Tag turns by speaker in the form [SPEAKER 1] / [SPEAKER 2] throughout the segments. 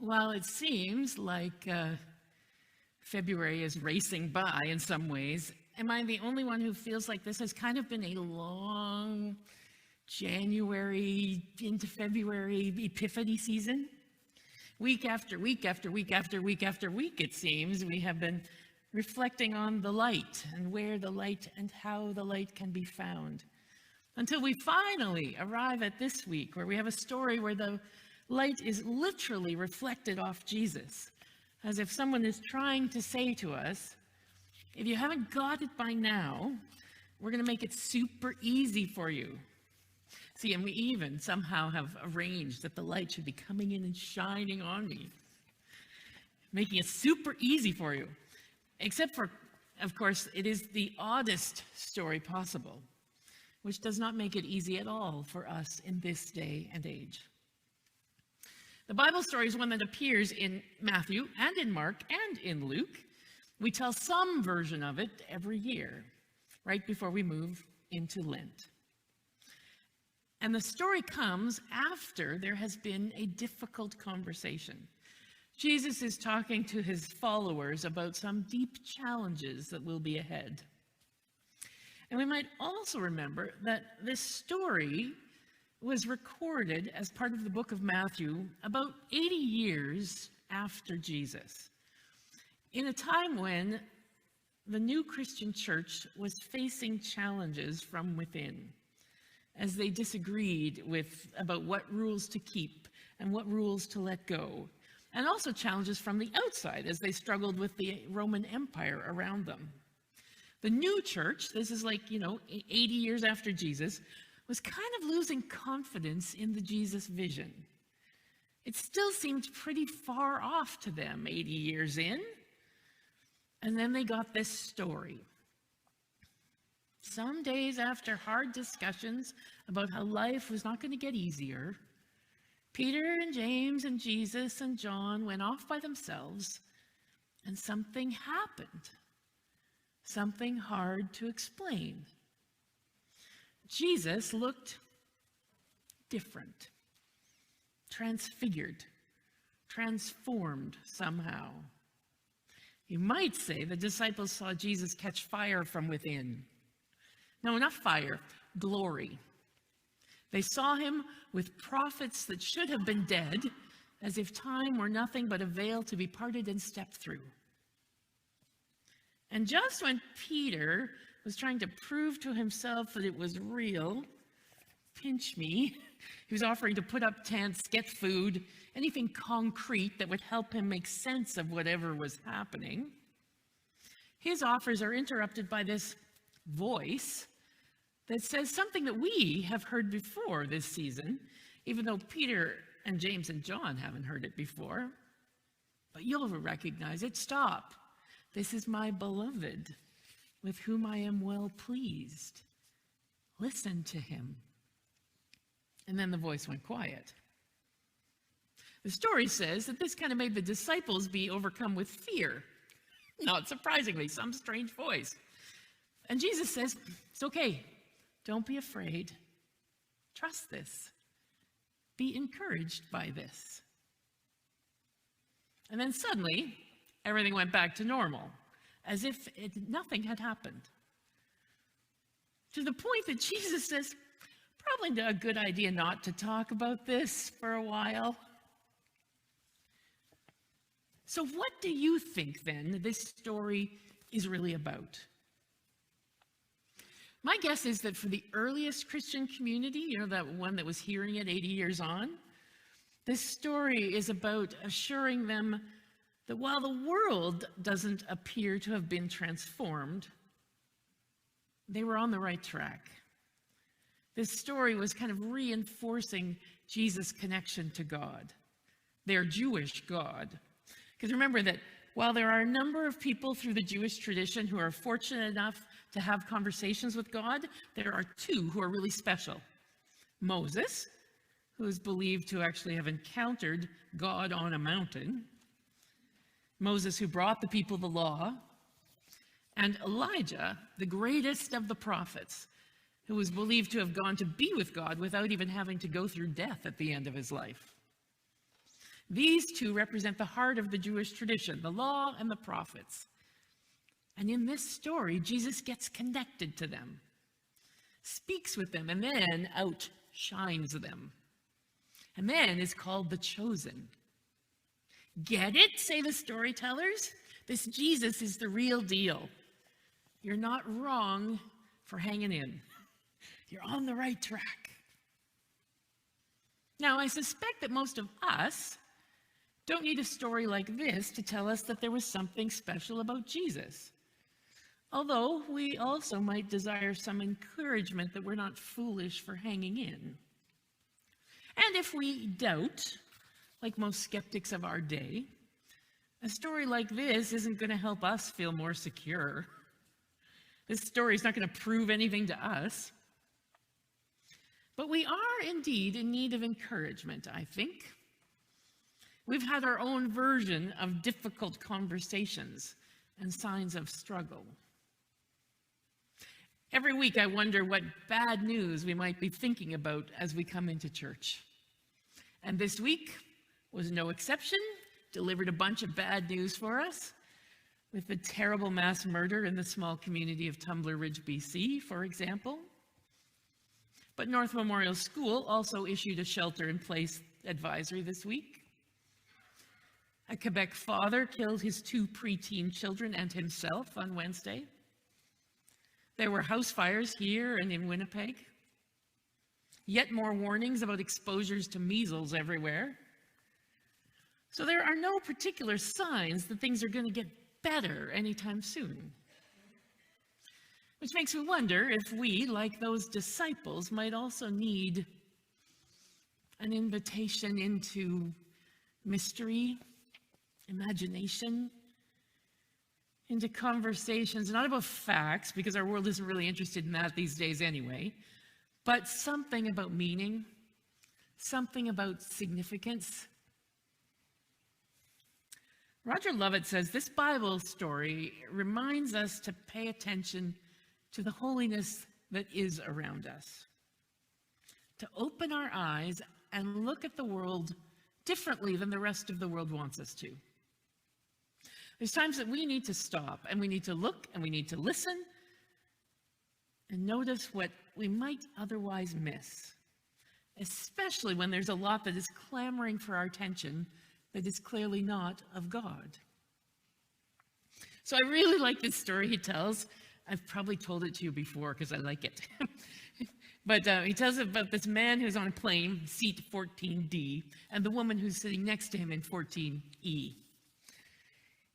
[SPEAKER 1] Well, it seems like February is racing by in some ways. Am I the only one who feels like this has kind of been a long January into February epiphany season? Week after week after week after week after week, it seems, we have been reflecting on the light and where the light and how the light can be found. Until we finally arrive at this week, where we have a story where the light is literally reflected off Jesus, as if someone is trying to say to us, if you haven't got it by now, we're going to make it super easy for you. See, and we even somehow have arranged that the light should be coming in and shining on me, making it super easy for you. Except for, of course, it is the oddest story possible, which does not make it easy at all for us in this day and age. The Bible story is one that appears in Matthew and in Mark and in Luke. We tell some version of it every year, right before we move into Lent. And the story comes after there has been a difficult conversation. Jesus is talking to his followers about some deep challenges that will be ahead. And we might also remember that this story was recorded as part of the book of Matthew about 80 years after Jesus, in a time when the new Christian church was facing challenges from within, as they disagreed about what rules to keep and what rules to let go, and also challenges from the outside as they struggled with the Roman Empire around them. The new church, this is 80 years after Jesus, was kind of losing confidence in the Jesus vision. It still seemed pretty far off to them 80 years in. And then they got this story. Some days after hard discussions about how life was not going to get easier, Peter and James and Jesus and John went off by themselves, and something happened. Something hard to explain. Jesus looked different, transfigured, transformed somehow. You might say the disciples saw Jesus catch fire from within. No, not fire, glory. They saw him with prophets that should have been dead, as if time were nothing but a veil to be parted and stepped through. And just when Peter was trying to prove to himself that it was real, pinch me, he was offering to put up tents, get food, anything concrete that would help him make sense of whatever was happening. His offers are interrupted by this voice that says something that we have heard before this season, even though Peter and James and John haven't heard it before. But you'll recognize it. Stop. This is my beloved, with whom I am well pleased. Listen to him. And then the voice went quiet. The story says that this kind of made the disciples be overcome with fear. Not surprisingly, some strange voice. And Jesus says, it's okay. Don't be afraid. Trust this. Be encouraged by this. And then suddenly, everything went back to normal, as if nothing had happened. To the point that Jesus says, probably a good idea not to talk about this for a while. So what do you think, then, this story is really about? My guess is that for the earliest Christian community, that one that was hearing it 80 years on, this story is about assuring them that while the world doesn't appear to have been transformed, they were on the right track. This story was kind of reinforcing Jesus' connection to God, their Jewish God. Because remember that while there are a number of people through the Jewish tradition who are fortunate enough to have conversations with God, there are two who are really special. Moses, who is believed to actually have encountered God on a mountain. Moses, who brought the people the law. And Elijah, the greatest of the prophets, who was believed to have gone to be with God without even having to go through death at the end of his life. These two represent the heart of the Jewish tradition, the law and the prophets. And in this story, Jesus gets connected to them, speaks with them, and then outshines them. And then is called the chosen. Get it, say the storytellers? This Jesus is the real deal. You're not wrong for hanging in. You're on the right track. Now, I suspect that most of us don't need a story like this to tell us that there was something special about Jesus. Although we also might desire some encouragement that we're not foolish for hanging in. And if we doubt, like most skeptics of our day, a story like this isn't going to help us feel more secure. This story is not going to prove anything to us. But we are indeed in need of encouragement, I think. We've had our own version of difficult conversations and signs of struggle. Every week I wonder what bad news we might be thinking about as we come into church. And this week was no exception, delivered a bunch of bad news for us, with the terrible mass murder in the small community of Tumbler Ridge, BC, for example. But North Memorial School also issued a shelter-in-place advisory this week. A Quebec father killed his 2 preteen children and himself on Wednesday. There were house fires here and in Winnipeg. Yet more warnings about exposures to measles everywhere. So there are no particular signs that things are going to get better anytime soon. Which makes me wonder if we, like those disciples, might also need an invitation into mystery, imagination, into conversations, not about facts, because our world isn't really interested in that these days anyway, but something about meaning, something about significance. Roger Lovett says this Bible story reminds us to pay attention to the holiness that is around us, to open our eyes and look at the world differently than the rest of the world wants us to. There's times that we need to stop and we need to look and we need to listen and notice what we might otherwise miss, especially when there's a lot that is clamoring for our attention that is clearly not of God. So I really like this story he tells. I've probably told it to you before because I like it. But he tells about this man who's on a plane, seat 14D, and the woman who's sitting next to him in 14E.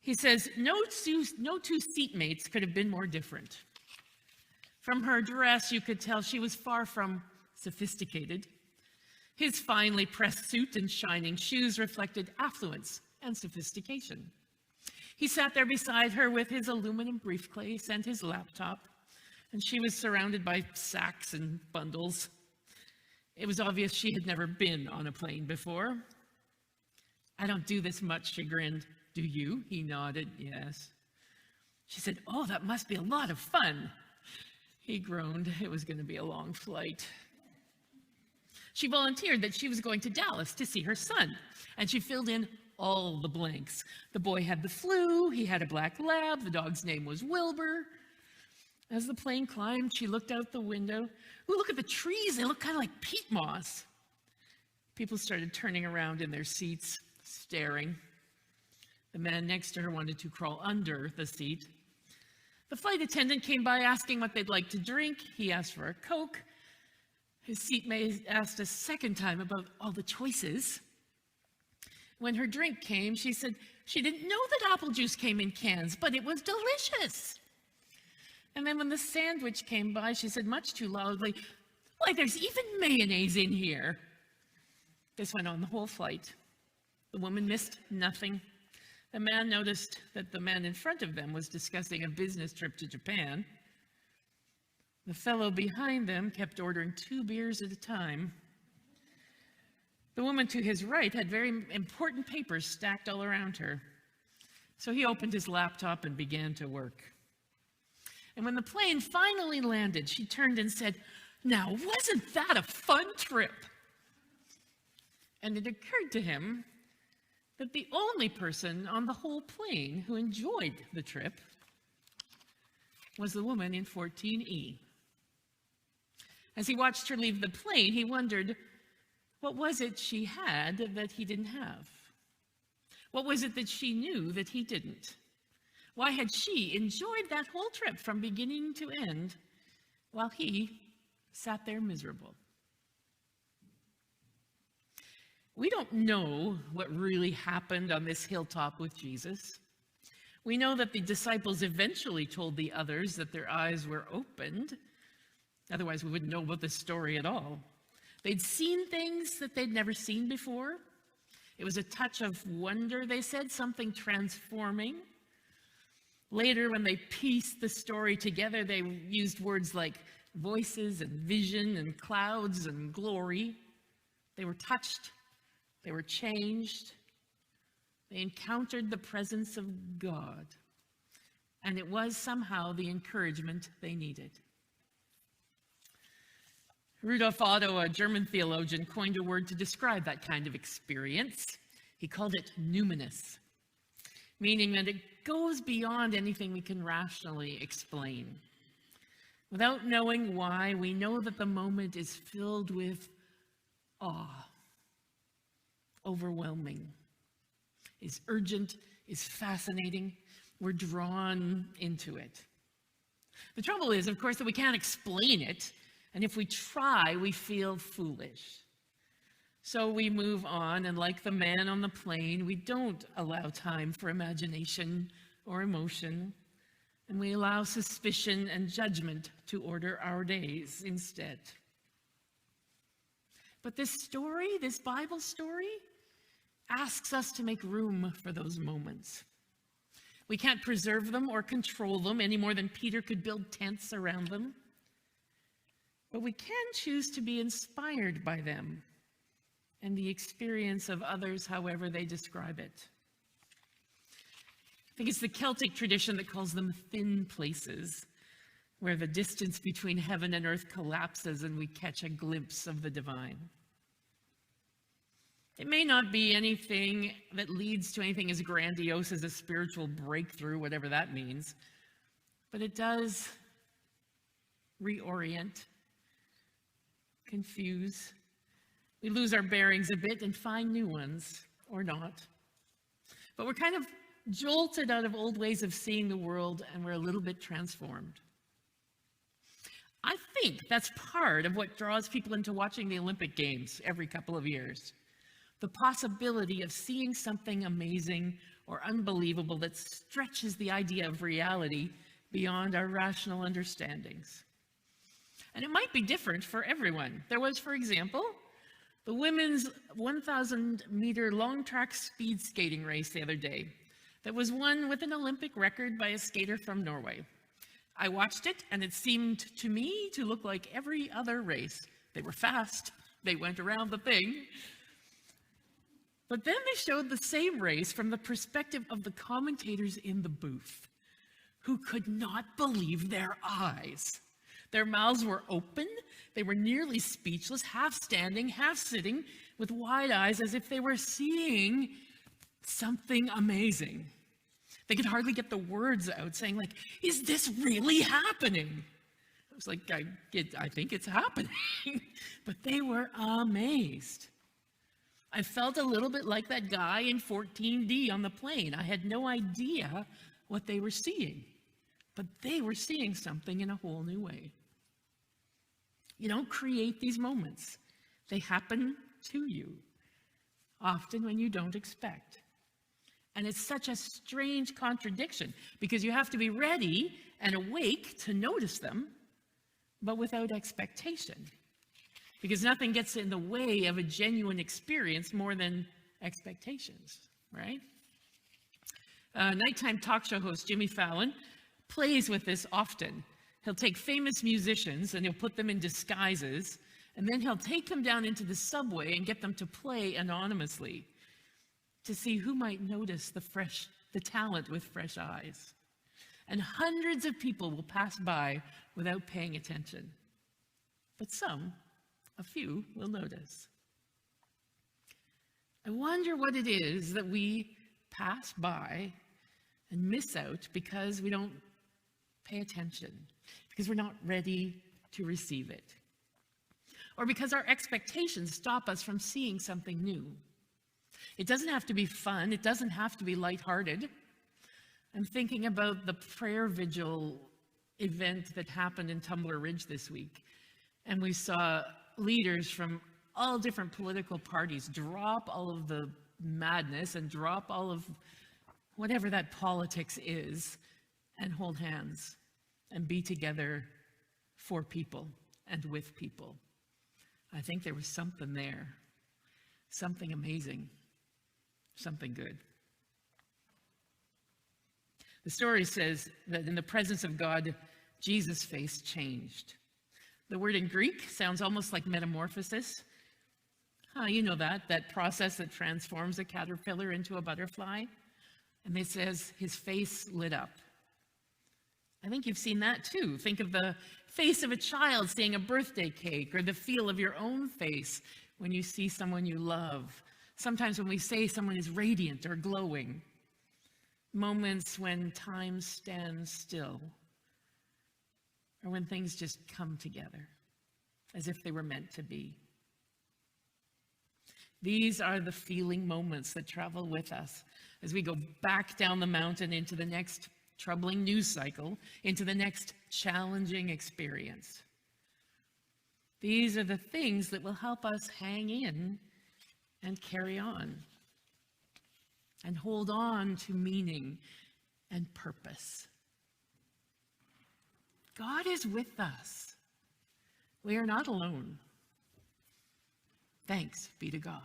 [SPEAKER 1] He says, no two seatmates could have been more different. From her dress, you could tell she was far from sophisticated. His finely pressed suit and shining shoes reflected affluence and sophistication. He sat there beside her with his aluminum briefcase and his laptop, and she was surrounded by sacks and bundles. It was obvious she had never been on a plane before. I don't do this much, she grinned. Do you? He nodded, yes. She said, oh, that must be a lot of fun. He groaned. It was going to be a long flight. She volunteered that she was going to Dallas to see her son, and she filled in all the blanks. The boy had the flu, he had a black lab, the dog's name was Wilbur. As the plane climbed, she looked out the window. Ooh, look at the trees, they look kind of like peat moss. People started turning around in their seats, staring. The man next to her wanted to crawl under the seat. The flight attendant came by asking what they'd like to drink. He asked for a Coke. His seatmate asked a second time about all the choices. When her drink came, she said she didn't know that apple juice came in cans, but it was delicious. And then when the sandwich came by, she said much too loudly, why, there's even mayonnaise in here. This went on the whole flight. The woman missed nothing. The man noticed that the man in front of them was discussing a business trip to Japan. The fellow behind them kept ordering 2 beers at a time. The woman to his right had very important papers stacked all around her. So he opened his laptop and began to work. And when the plane finally landed, she turned and said, now, wasn't that a fun trip? And it occurred to him that the only person on the whole plane who enjoyed the trip was the woman in 14E. As he watched her leave the plane, he wondered, what was it she had that he didn't have? What was it that she knew that he didn't? Why had she enjoyed that whole trip from beginning to end while he sat there miserable? We don't know what really happened on this hilltop with Jesus. We know that the disciples eventually told the others that their eyes were opened. Otherwise, we wouldn't know about this story at all. They'd seen things that they'd never seen before. It was a touch of wonder, they said, something transforming. Later, when they pieced the story together, they used words like voices and vision and clouds and glory. They were touched. They were changed. They encountered the presence of God. And it was somehow the encouragement they needed. Rudolf Otto, a German theologian, coined a word to describe that kind of experience. He called it numinous, meaning that it goes beyond anything we can rationally explain. Without knowing why, we know that the moment is filled with awe, overwhelming, is urgent, is fascinating. We're drawn into it. The trouble is, of course, that we can't explain it, and if we try, we feel foolish. So we move on, and like the man on the plane, we don't allow time for imagination or emotion, and we allow suspicion and judgment to order our days instead. But this story, this Bible story, asks us to make room for those moments. We can't preserve them or control them any more than Peter could build tents around them. But we can choose to be inspired by them and the experience of others, however they describe it. I think it's the Celtic tradition that calls them thin places, where the distance between heaven and earth collapses and we catch a glimpse of the divine. It may not be anything that leads to anything as grandiose as a spiritual breakthrough, whatever that means, but it does reorient, confuse. We lose our bearings a bit and find new ones, or not. But we're kind of jolted out of old ways of seeing the world, and we're a little bit transformed. I think that's part of what draws people into watching the Olympic Games every couple of years. The possibility of seeing something amazing or unbelievable that stretches the idea of reality beyond our rational understandings. And it might be different for everyone. There was, for example, the women's 1,000-meter long track speed skating race the other day that was won with an Olympic record by a skater from Norway. I watched it, and it seemed to me to look like every other race. They were fast. They went around the thing. But then they showed the same race from the perspective of the commentators in the booth, who could not believe their eyes. Their mouths were open, they were nearly speechless, half standing, half sitting, with wide eyes as if they were seeing something amazing. They could hardly get the words out, saying like, is this really happening? I was like, I think it's happening. But they were amazed. I felt a little bit like that guy in 14D on the plane. I had no idea what they were seeing, but they were seeing something in a whole new way. You don't create these moments. They happen to you, often when you don't expect. And it's such a strange contradiction because you have to be ready and awake to notice them, but without expectation. Because nothing gets in the way of a genuine experience more than expectations, right? Nighttime talk show host Jimmy Fallon plays with this often. He'll take famous musicians and he'll put them in disguises, and then he'll take them down into the subway and get them to play anonymously to see who might notice the talent with fresh eyes. And hundreds of people will pass by without paying attention. But a few will notice. I wonder what it is that we pass by and miss out because we don't pay attention, because we're not ready to receive it, or because our expectations stop us from seeing something new. It doesn't have to be fun. It doesn't have to be lighthearted. I'm thinking about the prayer vigil event that happened in Tumbler Ridge this week. And we saw leaders from all different political parties drop all of the madness and drop all of whatever that politics is and hold hands and be together for people and with people. I think there was something there, something amazing, something good. The story says that in the presence of God, Jesus' face changed. The word in Greek sounds almost like metamorphosis. You know that process that transforms a caterpillar into a butterfly. And it says his face lit up. I think you've seen that too. Think of the face of a child seeing a birthday cake, or the feel of your own face when you see someone you love. Sometimes when we say someone is radiant or glowing. Moments when time stands still, or when things just come together as if they were meant to be. These are the feeling moments that travel with us as we go back down the mountain into the next troubling news cycle, into the next challenging experience. These are the things that will help us hang in and carry on and hold on to meaning and purpose. God is with us. We are not alone. Thanks be to God.